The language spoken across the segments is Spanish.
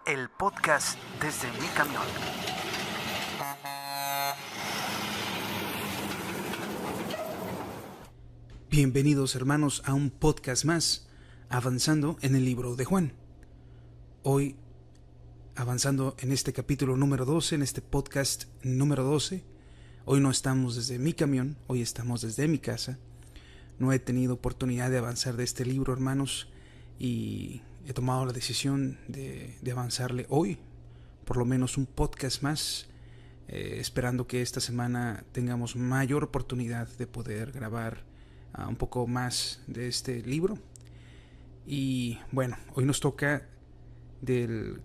el podcast desde mi camión. Bienvenidos, hermanos, a un podcast más, avanzando en el libro de Juan. Hoy, avanzando en este capítulo número 12, en este podcast número 12, hoy no estamos desde mi camión, hoy estamos desde mi casa. No he tenido oportunidad de avanzar de este libro, hermanos, y he tomado la decisión de avanzarle hoy, por lo menos un podcast más, esperando que esta semana tengamos mayor oportunidad de poder grabar un poco más de este libro. Y bueno, hoy nos toca del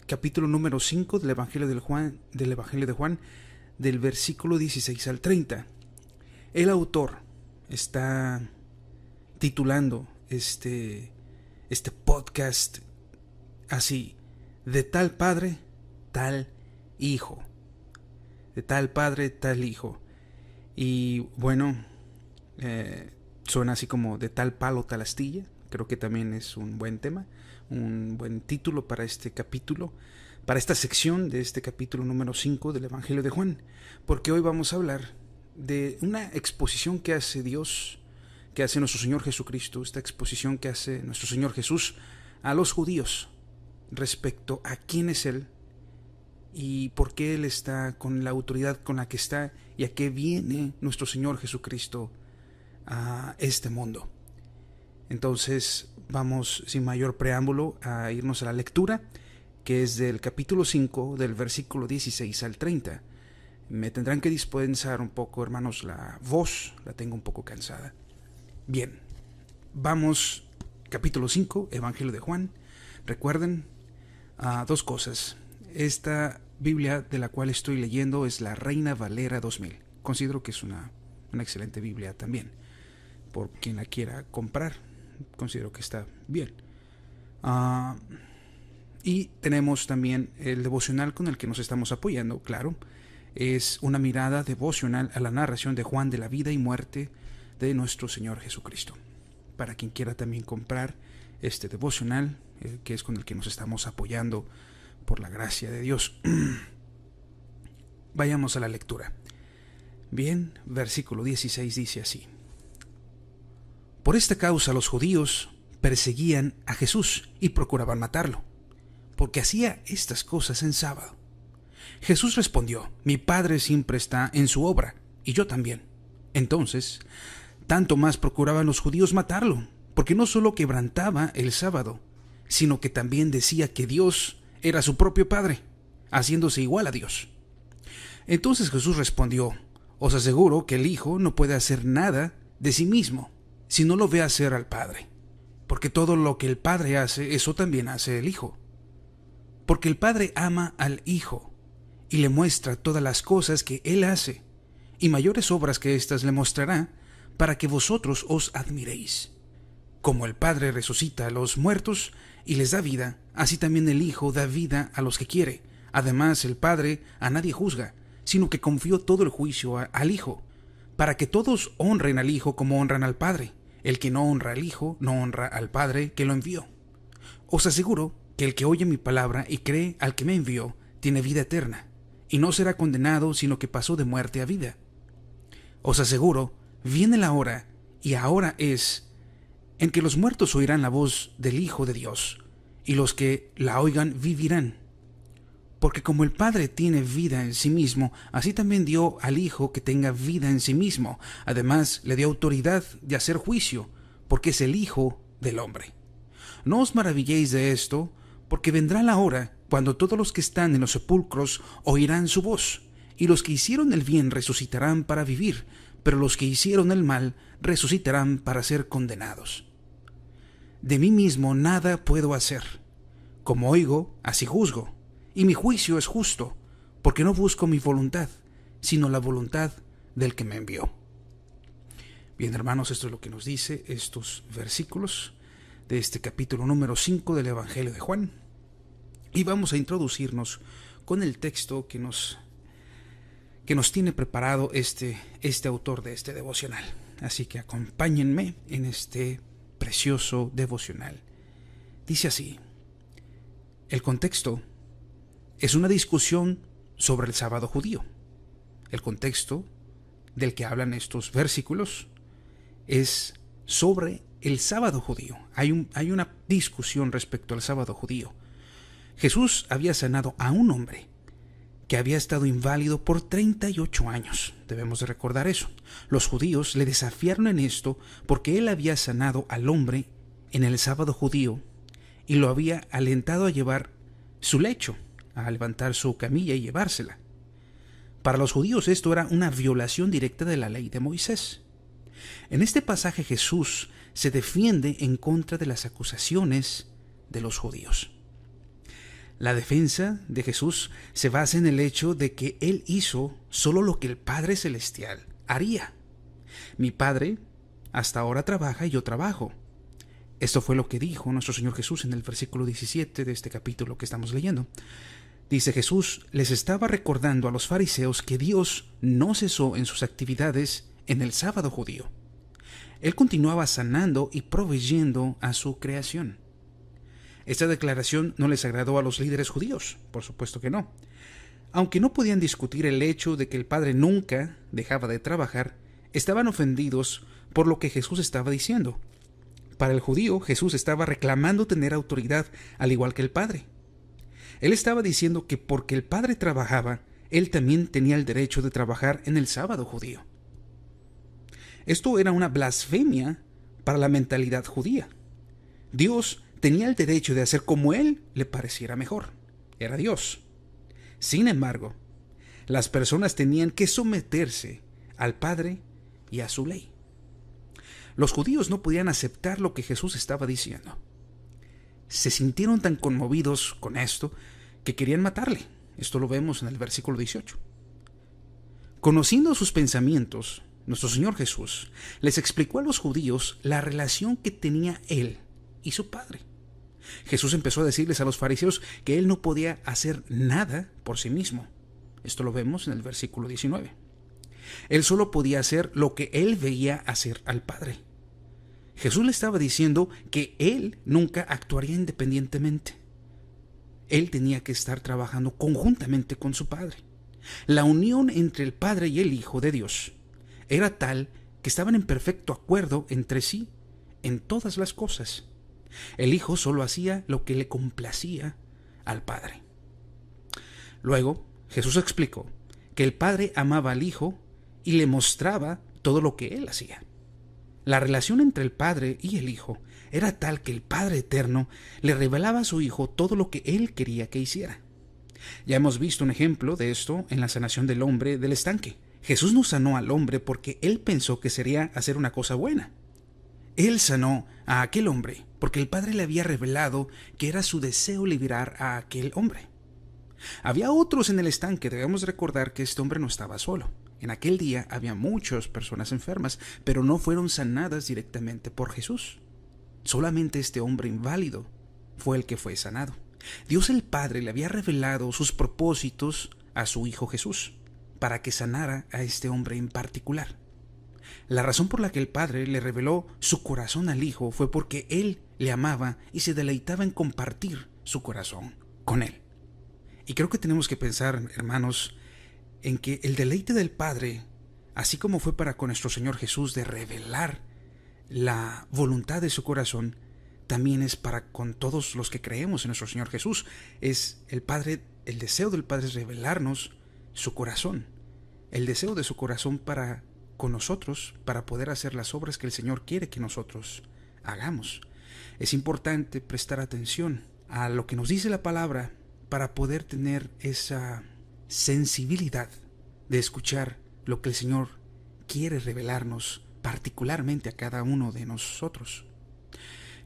capítulo número 5 del Evangelio de Juan, del versículo 16 al 30. El autor está titulando este podcast así: de tal padre, tal hijo. De tal padre, tal hijo. Y bueno, suena así como de tal palo, tal astilla. Creo que también es un buen tema, un buen título para este capítulo, para esta sección de este capítulo número 5 del Evangelio de Juan, porque hoy vamos a hablar de una exposición que hace Dios, que hace nuestro Señor Jesucristo, esta exposición que hace nuestro Señor Jesús a los judíos respecto a quién es Él y por qué Él está con la autoridad con la que está y a qué viene nuestro Señor Jesucristo a este mundo. Entonces vamos sin mayor preámbulo a irnos a la lectura, que es del capítulo 5, del versículo 16 al 30. Me tendrán que dispensar un poco, hermanos, la voz, la tengo un poco cansada. Bien, vamos, capítulo 5, Evangelio de Juan. Recuerden dos cosas. Esta Biblia de la cual estoy leyendo es la Reina Valera 2000. Considero que es una excelente Biblia también. Por quien la quiera comprar, considero que está bien. Y tenemos también el devocional con el que nos estamos apoyando, claro. Es una mirada devocional a la narración de Juan de la vida y muerte de nuestro Señor Jesucristo. Para quien quiera también comprar este devocional, que es con el que nos estamos apoyando por la gracia de Dios. Vayamos a la lectura. Bien, versículo 16 dice así: por esta causa los judíos perseguían a Jesús y procuraban matarlo, porque hacía estas cosas en sábado. Jesús respondió: mi Padre siempre está en su obra, y yo también. Entonces, tanto más procuraban los judíos matarlo, porque no solo quebrantaba el sábado, sino que también decía que Dios era su propio Padre, haciéndose igual a Dios. Entonces Jesús respondió: os aseguro que el Hijo no puede hacer nada de sí mismo, si no lo ve hacer al Padre, porque todo lo que el Padre hace, eso también hace el Hijo. Porque el Padre ama al Hijo, y le muestra todas las cosas que Él hace, y mayores obras que éstas le mostrará, para que vosotros os admiréis. Como el Padre resucita a los muertos y les da vida, así también el Hijo da vida a los que quiere. Además, el Padre a nadie juzga, sino que confió todo el juicio al Hijo, para que todos honren al Hijo como honran al Padre. El que no honra al Hijo, no honra al Padre que lo envió. Os aseguro que el que oye mi palabra y cree al que me envió, tiene vida eterna, y no será condenado, sino que pasó de muerte a vida. Os aseguro, viene la hora, y ahora es, en que los muertos oirán la voz del Hijo de Dios, y los que la oigan vivirán. Porque como el Padre tiene vida en sí mismo, así también dio al Hijo que tenga vida en sí mismo. Además, le dio autoridad de hacer juicio, porque es el Hijo del hombre. No os maravilléis de esto, porque vendrá la hora cuando todos los que están en los sepulcros oirán su voz, y los que hicieron el bien resucitarán para vivir, pero los que hicieron el mal resucitarán para ser condenados. De mí mismo nada puedo hacer. Como oigo, así juzgo, y mi juicio es justo, porque no busco mi voluntad, sino la voluntad del que me envió. Bien, hermanos, esto es lo que nos dice estos versículos de este capítulo número 5 del Evangelio de Juan. Y vamos a introducirnos con el texto que nos tiene preparado este autor de este devocional. Así que acompáñenme en este precioso devocional. Dice así: El contexto es una discusión sobre el sábado judío. El contexto del que hablan estos versículos es sobre el sábado judío. Hay una discusión respecto al sábado judío. Jesús había sanado a un hombre que había estado inválido por 38 años. Debemos de recordar eso. Los judíos le desafiaron en esto porque él había sanado al hombre en el sábado judío y lo había alentado a llevar su lecho, a levantar su camilla y llevársela. Para los judíos esto era una violación directa de la ley de Moisés. En este pasaje Jesús se defiende en contra de las acusaciones de los judíos. La defensa de Jesús se basa en el hecho de que Él hizo solo lo que el Padre Celestial haría. Mi Padre hasta ahora trabaja y yo trabajo. Esto fue lo que dijo nuestro Señor Jesús en el versículo 17 de este capítulo que estamos leyendo. Dice Jesús, les estaba recordando a los fariseos que Dios no cesó en sus actividades en el sábado judío. Él continuaba sanando y proveyendo a su creación. Esta declaración no les agradó a los líderes judíos, por supuesto que no. Aunque no podían discutir el hecho de que el Padre nunca dejaba de trabajar, estaban ofendidos por lo que Jesús estaba diciendo. Para el judío, Jesús estaba reclamando tener autoridad al igual que el Padre. Él estaba diciendo que porque el Padre trabajaba, él también tenía el derecho de trabajar en el sábado judío. Esto era una blasfemia para la mentalidad judía. Dios tenía el derecho de hacer como él le pareciera mejor. Era Dios. Sin embargo, las personas tenían que someterse al Padre y a su ley. Los judíos no podían aceptar lo que Jesús estaba diciendo. Se sintieron tan conmovidos con esto que querían matarle. Esto lo vemos en el versículo 18. Conociendo sus pensamientos, nuestro Señor Jesús les explicó a los judíos la relación que tenía Él y su Padre. Jesús empezó a decirles a los fariseos que Él no podía hacer nada por sí mismo. Esto lo vemos en el versículo 19. Él solo podía hacer lo que Él veía hacer al Padre. Jesús le estaba diciendo que Él nunca actuaría independientemente. Él tenía que estar trabajando conjuntamente con su Padre. La unión entre el Padre y el Hijo de Dios era tal que estaban en perfecto acuerdo entre sí en todas las cosas. El Hijo solo hacía lo que le complacía al Padre. Luego, Jesús explicó que el Padre amaba al Hijo y le mostraba todo lo que Él hacía. La relación entre el Padre y el Hijo era tal que el Padre Eterno le revelaba a su Hijo todo lo que Él quería que hiciera. Ya hemos visto un ejemplo de esto en la sanación del hombre del estanque. Jesús no sanó al hombre porque Él pensó que sería hacer una cosa buena. Él sanó a aquel hombre porque el Padre le había revelado que era su deseo liberar a aquel hombre. Había otros en el estanque. Debemos recordar que este hombre no estaba solo. En aquel día había muchas personas enfermas, pero no fueron sanadas directamente por Jesús. Solamente este hombre inválido fue el que fue sanado. Dios el Padre le había revelado sus propósitos a su Hijo Jesús para que sanara a este hombre en particular. La razón por la que el Padre le reveló su corazón al Hijo fue porque Él le amaba y se deleitaba en compartir su corazón con Él. Y creo que tenemos que pensar, hermanos, en que el deleite del Padre, así como fue para con nuestro Señor Jesús de revelar la voluntad de su corazón, también es para con todos los que creemos en nuestro Señor Jesús. Es el Padre, el deseo del Padre es revelarnos su corazón, el deseo de su corazón para con nosotros, para poder hacer las obras que el Señor quiere que nosotros hagamos. Es importante prestar atención a lo que nos dice la palabra para poder tener esa sensibilidad de escuchar lo que el Señor quiere revelarnos particularmente a cada uno de nosotros.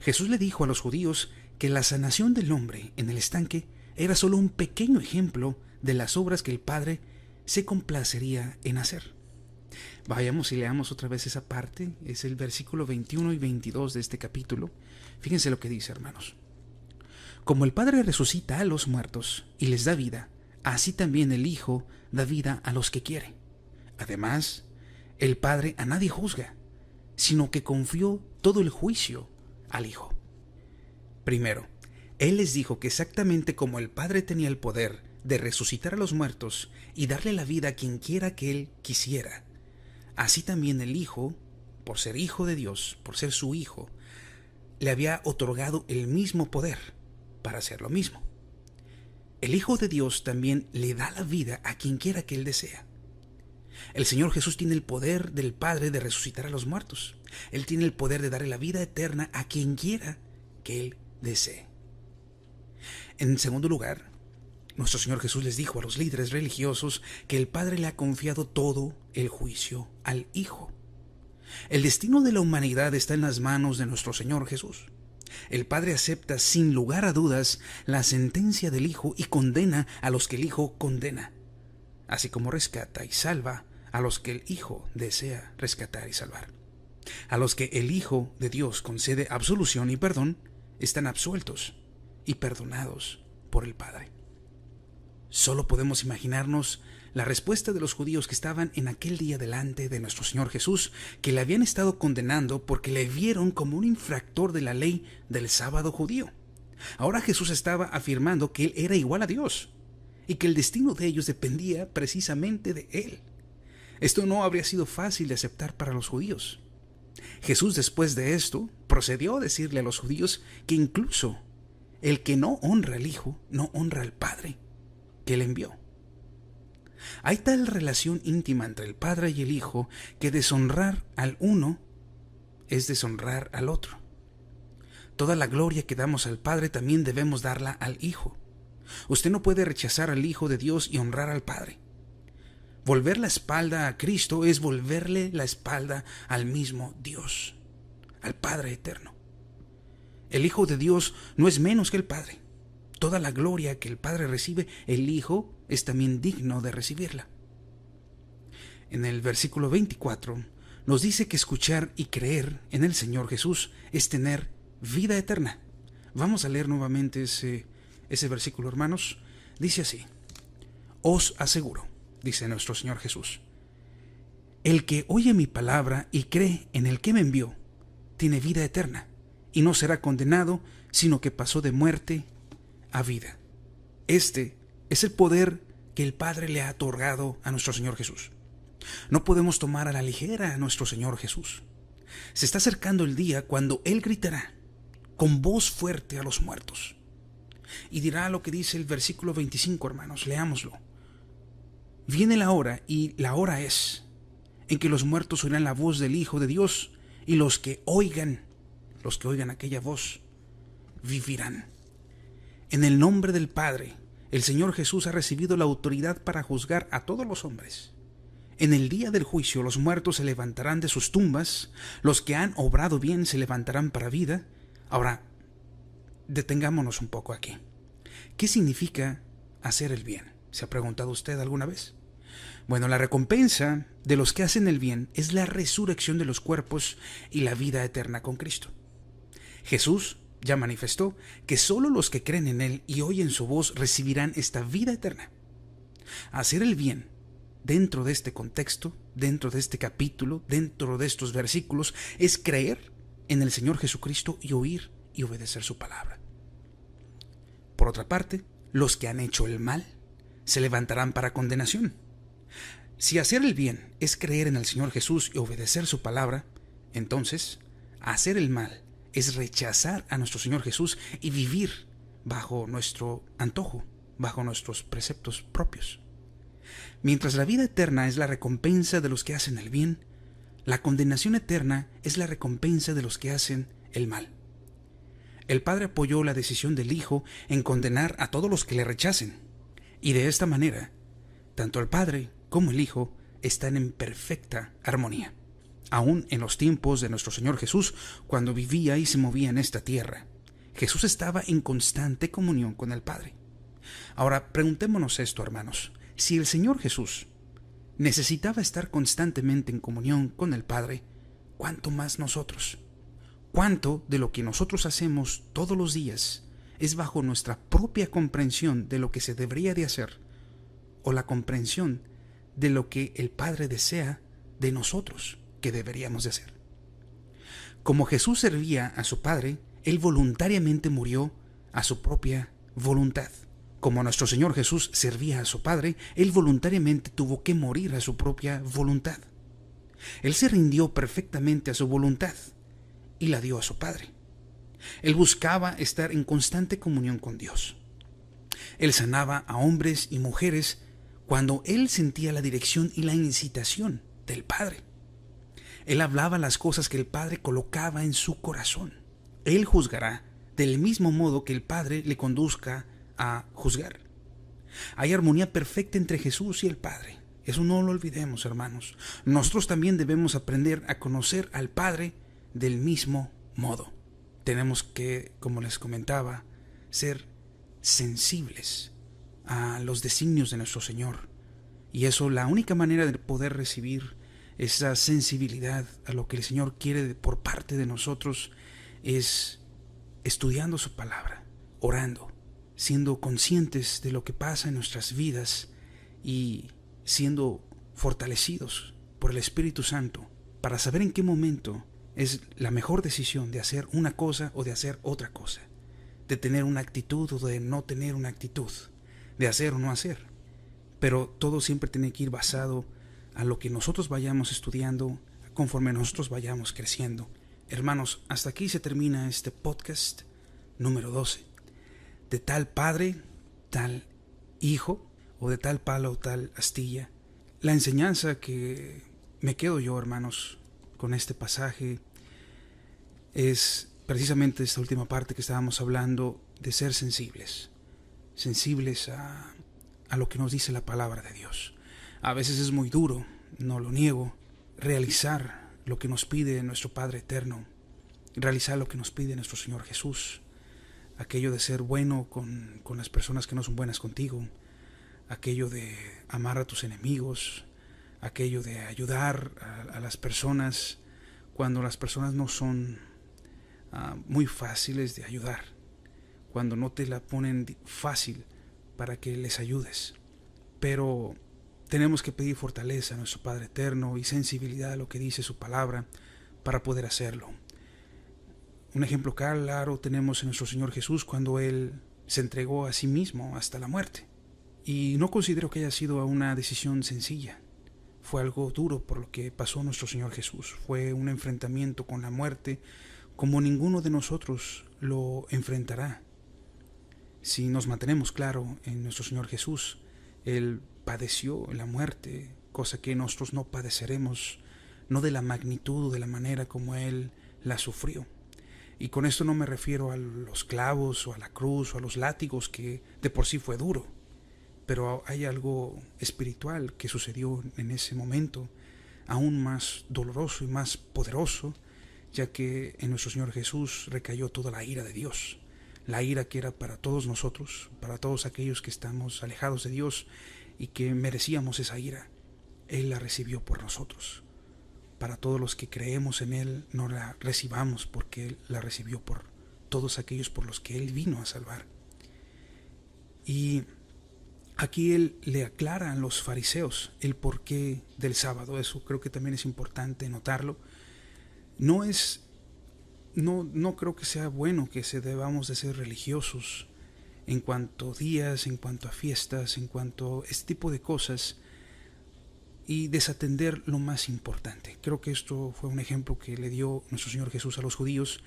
Jesús le dijo a los judíos que la sanación del hombre en el estanque era solo un pequeño ejemplo de las obras que el Padre se complacería en hacer. Vayamos y leamos otra vez esa parte. Es el versículo 21 y 22 de este capítulo. Fíjense lo que dice, hermanos. Como el Padre resucita a los muertos y les da vida, así también el Hijo da vida a los que quiere. Además, el Padre a nadie juzga, sino que confió todo el juicio al Hijo. Primero, Él les dijo que exactamente como el Padre tenía el poder de resucitar a los muertos y darle la vida a quien quiera que Él quisiera, así también el Hijo, por ser Hijo de Dios, por ser su Hijo, le había otorgado el mismo poder para hacer lo mismo. El Hijo de Dios también le da la vida a quien quiera que Él desea. El Señor Jesús tiene el poder del Padre de resucitar a los muertos. Él tiene el poder de darle la vida eterna a quien quiera que Él desee. En segundo lugar, nuestro Señor Jesús les dijo a los líderes religiosos que el Padre le ha confiado todo el juicio al Hijo. El destino de la humanidad está en las manos de nuestro Señor Jesús. El Padre acepta sin lugar a dudas la sentencia del Hijo y condena a los que el Hijo condena, así como rescata y salva a los que el Hijo desea rescatar y salvar. A los que el Hijo de Dios concede absolución y perdón, están absueltos y perdonados por el Padre. Solo podemos imaginarnos la respuesta de los judíos que estaban en aquel día delante de nuestro Señor Jesús, que le habían estado condenando porque le vieron como un infractor de la ley del sábado judío. Ahora Jesús estaba afirmando que Él era igual a Dios y que el destino de ellos dependía precisamente de Él. Esto no habría sido fácil de aceptar para los judíos. Jesús, después de esto, procedió a decirle a los judíos que incluso el que no honra al Hijo no honra al Padre que le envió. Hay tal relación íntima entre el Padre y el Hijo que deshonrar al uno es deshonrar al otro. Toda la gloria que damos al Padre también debemos darla al Hijo. Usted no puede rechazar al Hijo de Dios y honrar al Padre. Volver la espalda a Cristo es volverle la espalda al mismo Dios, al Padre eterno. El Hijo de Dios no es menos que el Padre. Toda la gloria que el Padre recibe, el Hijo es también digno de recibirla. En el versículo 24 nos dice que escuchar y creer en el Señor Jesús es tener vida eterna. Vamos a leer nuevamente ese versículo, hermanos. Dice así: os aseguro, dice nuestro Señor Jesús, el que oye mi palabra y cree en el que me envió, tiene vida eterna, y no será condenado, sino que pasó de muerte a vida. Este es el poder que el Padre le ha otorgado a nuestro Señor Jesús. No podemos tomar a la ligera a nuestro Señor Jesús. Se está acercando el día cuando Él gritará con voz fuerte a los muertos. Y dirá lo que dice el versículo 25, hermanos, leámoslo. Viene la hora, y la hora es, en que los muertos oirán la voz del Hijo de Dios, y los que oigan aquella voz, vivirán. En el nombre del Padre, el Señor Jesús ha recibido la autoridad para juzgar a todos los hombres. En el día del juicio los muertos se levantarán de sus tumbas, los que han obrado bien se levantarán para vida. Ahora, detengámonos un poco aquí. ¿Qué significa hacer el bien? ¿Se ha preguntado usted alguna vez? Bueno, la recompensa de los que hacen el bien es la resurrección de los cuerpos y la vida eterna con Cristo. Jesús ya manifestó que solo los que creen en Él y oyen su voz recibirán esta vida eterna. Hacer el bien dentro de este contexto, dentro de este capítulo, dentro de estos versículos, es creer en el Señor Jesucristo y oír y obedecer su palabra. Por otra parte, los que han hecho el mal se levantarán para condenación. Si hacer el bien es creer en el Señor Jesús y obedecer su palabra, entonces hacer el mal es rechazar a nuestro Señor Jesús y vivir bajo nuestro antojo, bajo nuestros preceptos propios. Mientras la vida eterna es la recompensa de los que hacen el bien, la condenación eterna es la recompensa de los que hacen el mal. El Padre apoyó la decisión del Hijo en condenar a todos los que le rechacen, y de esta manera, tanto el Padre como el Hijo están en perfecta armonía, aún en los tiempos de nuestro Señor Jesús, cuando vivía y se movía en esta tierra. Jesús estaba en constante comunión con el Padre. Ahora, preguntémonos esto, hermanos. Si el Señor Jesús necesitaba estar constantemente en comunión con el Padre, ¿cuánto más nosotros? ¿Cuánto de lo que nosotros hacemos todos los días es bajo nuestra propia comprensión de lo que se debería de hacer, o la comprensión de lo que el Padre desea de nosotros que deberíamos de hacer? Como Jesús servía a su Padre, Él voluntariamente murió a su propia voluntad. Como nuestro Señor Jesús servía a su Padre, Él voluntariamente tuvo que morir a su propia voluntad. Él se rindió perfectamente a su voluntad y la dio a su Padre. Él buscaba estar en constante comunión con Dios. Él sanaba a hombres y mujeres cuando Él sentía la dirección y la incitación del Padre. Él hablaba las cosas que el Padre colocaba en su corazón. Él juzgará del mismo modo que el Padre le conduzca a juzgar. Hay armonía perfecta entre Jesús y el Padre. Eso no lo olvidemos, hermanos. Nosotros también debemos aprender a conocer al Padre del mismo modo. Tenemos que, como les comentaba, ser sensibles a los designios de nuestro Señor. Y eso, la única manera de poder recibir esa sensibilidad a lo que el Señor quiere por parte de nosotros es estudiando su palabra, orando, siendo conscientes de lo que pasa en nuestras vidas y siendo fortalecidos por el Espíritu Santo para saber en qué momento es la mejor decisión de hacer una cosa o de hacer otra cosa, de tener una actitud o de no tener una actitud, de hacer o no hacer. Pero todo siempre tiene que ir basado a lo que nosotros vayamos estudiando conforme nosotros vayamos creciendo. Hermanos, hasta aquí se termina este podcast número 12. De tal padre, tal hijo, o de tal palo, tal astilla. La enseñanza que me quedo yo, hermanos, con este pasaje es precisamente esta última parte que estábamos hablando de ser sensibles. Sensibles a lo que nos dice la palabra de Dios. A veces es muy duro, no lo niego, realizar lo que nos pide nuestro Padre Eterno, realizar lo que nos pide nuestro Señor Jesús, aquello de ser bueno con las personas que no son buenas contigo, aquello de amar a tus enemigos, aquello de ayudar a las personas cuando las personas no son muy fáciles de ayudar, cuando no te la ponen fácil para que les ayudes. Pero tenemos que pedir fortaleza a nuestro Padre Eterno y sensibilidad a lo que dice su palabra para poder hacerlo. Un ejemplo claro tenemos en nuestro Señor Jesús cuando Él se entregó a sí mismo hasta la muerte. Y no considero que haya sido una decisión sencilla. Fue algo duro por lo que pasó nuestro Señor Jesús. Fue un enfrentamiento con la muerte como ninguno de nosotros lo enfrentará. Si nos mantenemos claro en nuestro Señor Jesús, Él padeció la muerte, cosa que nosotros no padeceremos, no de la magnitud o de la manera como Él la sufrió. Y con esto no me refiero a los clavos o a la cruz o a los látigos, que de por sí fue duro, pero hay algo espiritual que sucedió en ese momento, aún más doloroso y más poderoso, ya que en nuestro Señor Jesús recayó toda la ira de Dios, la ira que era para todos nosotros, para todos aquellos que estamos alejados de Dios y que merecíamos esa ira. Él la recibió por nosotros. Para todos los que creemos en Él, no la recibamos porque Él la recibió por todos aquellos por los que Él vino a salvar. Y aquí Él le aclara a los fariseos el porqué del sábado. Eso creo que también es importante notarlo. No creo que sea bueno que debamos de ser religiosos en cuanto a días, en cuanto a fiestas, en cuanto a este tipo de cosas, y desatender lo más importante. Creo que esto fue un ejemplo que le dio nuestro Señor Jesús a los judíos,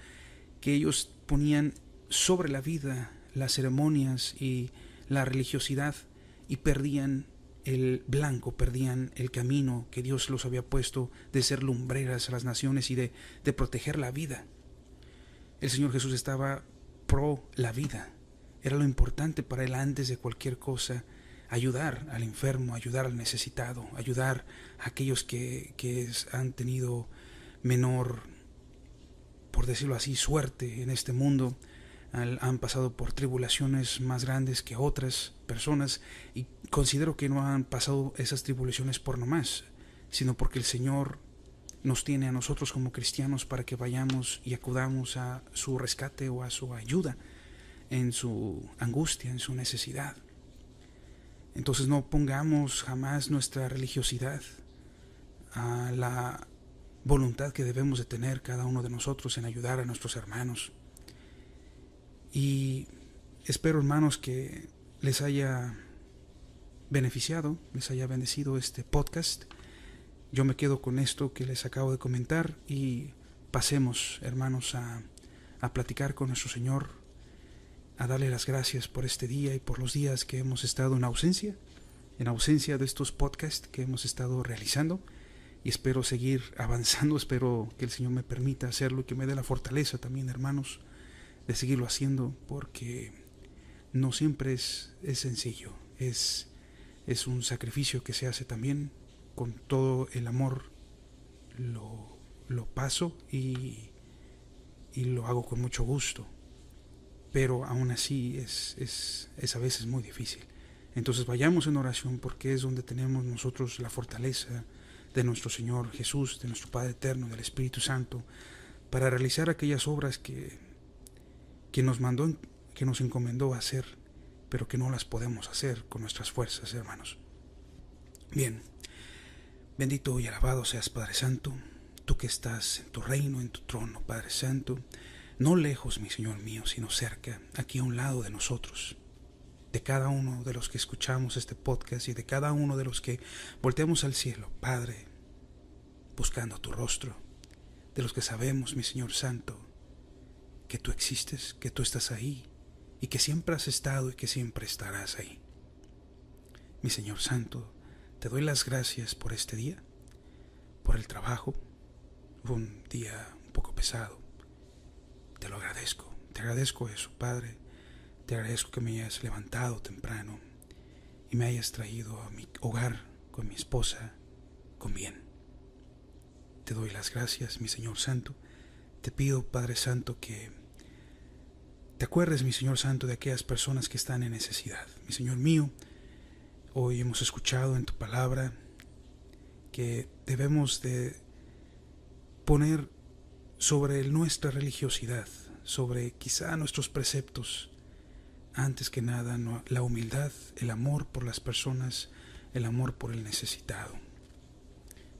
que ellos ponían sobre la vida las ceremonias y la religiosidad y perdían el blanco, perdían el camino que Dios los había puesto de ser lumbreras a las naciones y de proteger la vida. El Señor Jesús estaba pro la vida. Era lo importante para Él antes de cualquier cosa. Ayudar al enfermo, ayudar al necesitado, ayudar a aquellos que han tenido menor, por decirlo así, suerte en este mundo, han pasado por tribulaciones más grandes que otras personas, y considero que no han pasado esas tribulaciones por nomás, sino porque el Señor nos tiene a nosotros como cristianos para que vayamos y acudamos a su rescate o a su ayuda en su angustia, en su necesidad. Entonces no pongamos jamás nuestra religiosidad a la voluntad que debemos de tener cada uno de nosotros en ayudar a nuestros hermanos. Y Espero, hermanos, que les haya beneficiado, les haya bendecido este podcast. Yo me quedo con esto que les acabo de comentar y pasemos, hermanos, a platicar con nuestro Señor, a darle las gracias por este día y por los días que hemos estado en ausencia de estos podcasts que hemos estado realizando, y espero seguir avanzando. Espero que el Señor me permita hacerlo y que me dé la fortaleza también, hermanos, de seguirlo haciendo, porque no siempre es sencillo, es un sacrificio que se hace también. Con todo el amor lo paso y lo hago con mucho gusto, pero aún así es a veces muy difícil. Entonces vayamos en oración, porque es donde tenemos nosotros la fortaleza de nuestro Señor Jesús, de nuestro Padre Eterno, del Espíritu Santo, para realizar aquellas obras que nos mandó, que nos encomendó a hacer, pero que no las podemos hacer con nuestras fuerzas, hermanos. Bien, bendito y alabado seas, Padre Santo, tú que estás en tu reino, en tu trono, Padre Santo, no lejos, mi Señor mío, sino cerca, aquí a un lado de nosotros, de cada uno de los que escuchamos este podcast y de cada uno de los que volteamos al cielo, Padre, buscando tu rostro, de los que sabemos, mi Señor Santo, que tú existes, que tú estás ahí y que siempre has estado y que siempre estarás ahí. Mi Señor Santo, te doy las gracias por este día, por el trabajo. Fue un día un poco pesado. Te lo agradezco. Te agradezco eso, Padre. Te agradezco que me hayas levantado temprano y me hayas traído a mi hogar con mi esposa con bien. Te doy las gracias, mi Señor Santo. Te pido, Padre Santo, que te acuerdes, mi Señor Santo, de aquellas personas que están en necesidad. Mi Señor mío, hoy hemos escuchado en tu palabra que debemos de poner sobre nuestra religiosidad, sobre quizá nuestros preceptos, antes que nada la humildad, el amor por las personas, el amor por el necesitado.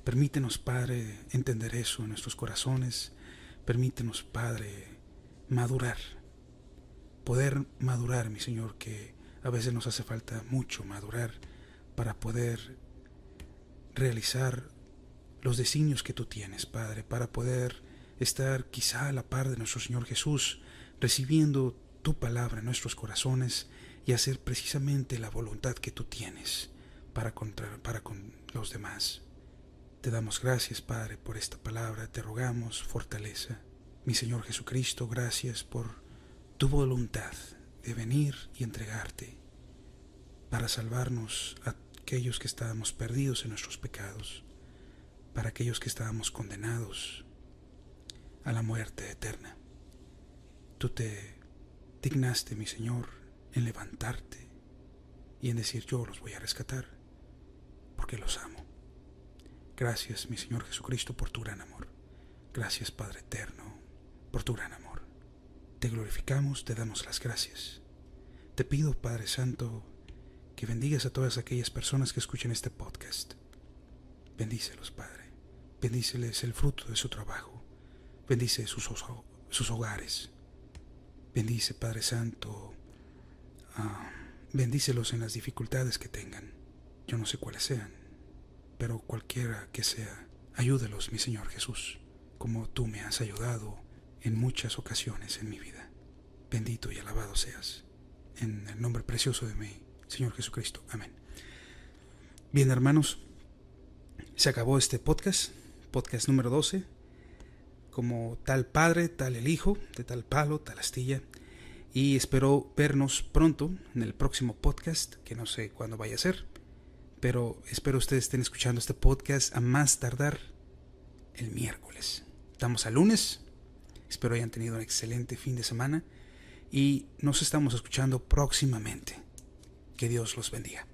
Permítenos, Padre, entender eso en nuestros corazones. Permítenos, Padre, madurar, poder madurar, mi Señor, que a veces nos hace falta mucho madurar para poder realizar los designios que tú tienes, Padre, para poder estar quizá a la par de nuestro Señor Jesús, recibiendo tu palabra en nuestros corazones y hacer precisamente la voluntad que tú tienes para con los demás. Te damos gracias, Padre, por esta palabra. Te rogamos fortaleza. Mi Señor Jesucristo, gracias por tu voluntad de venir y entregarte para salvarnos a aquellos que estábamos perdidos en nuestros pecados, para aquellos que estábamos condenados a la muerte eterna. Tú te dignaste, mi Señor, en levantarte y en decir: yo los voy a rescatar porque los amo. Gracias, mi Señor Jesucristo, por tu gran amor. Gracias, Padre eterno, por tu gran amor. Te glorificamos, te damos las gracias. Te pido, Padre Santo, que bendigas a todas aquellas personas que escuchen este podcast. Bendícelos, Padre. Bendíceles el fruto de su trabajo. Bendice sus hogares. Bendice, Padre Santo, bendícelos en las dificultades que tengan. Yo no sé cuáles sean, pero cualquiera que sea, ayúdelos, mi Señor Jesús, como tú me has ayudado en muchas ocasiones en mi vida. Bendito y alabado seas, en el nombre precioso de mi Señor Jesucristo. Amén. Bien, hermanos, se acabó este podcast número 12. Como tal padre, tal el hijo, de tal palo, tal astilla. Y espero vernos pronto en el próximo podcast, que no sé cuándo vaya a ser, pero espero ustedes estén escuchando este podcast a más tardar el miércoles. Estamos a lunes. Espero hayan tenido un excelente fin de semana y nos estamos escuchando próximamente. Que Dios los bendiga.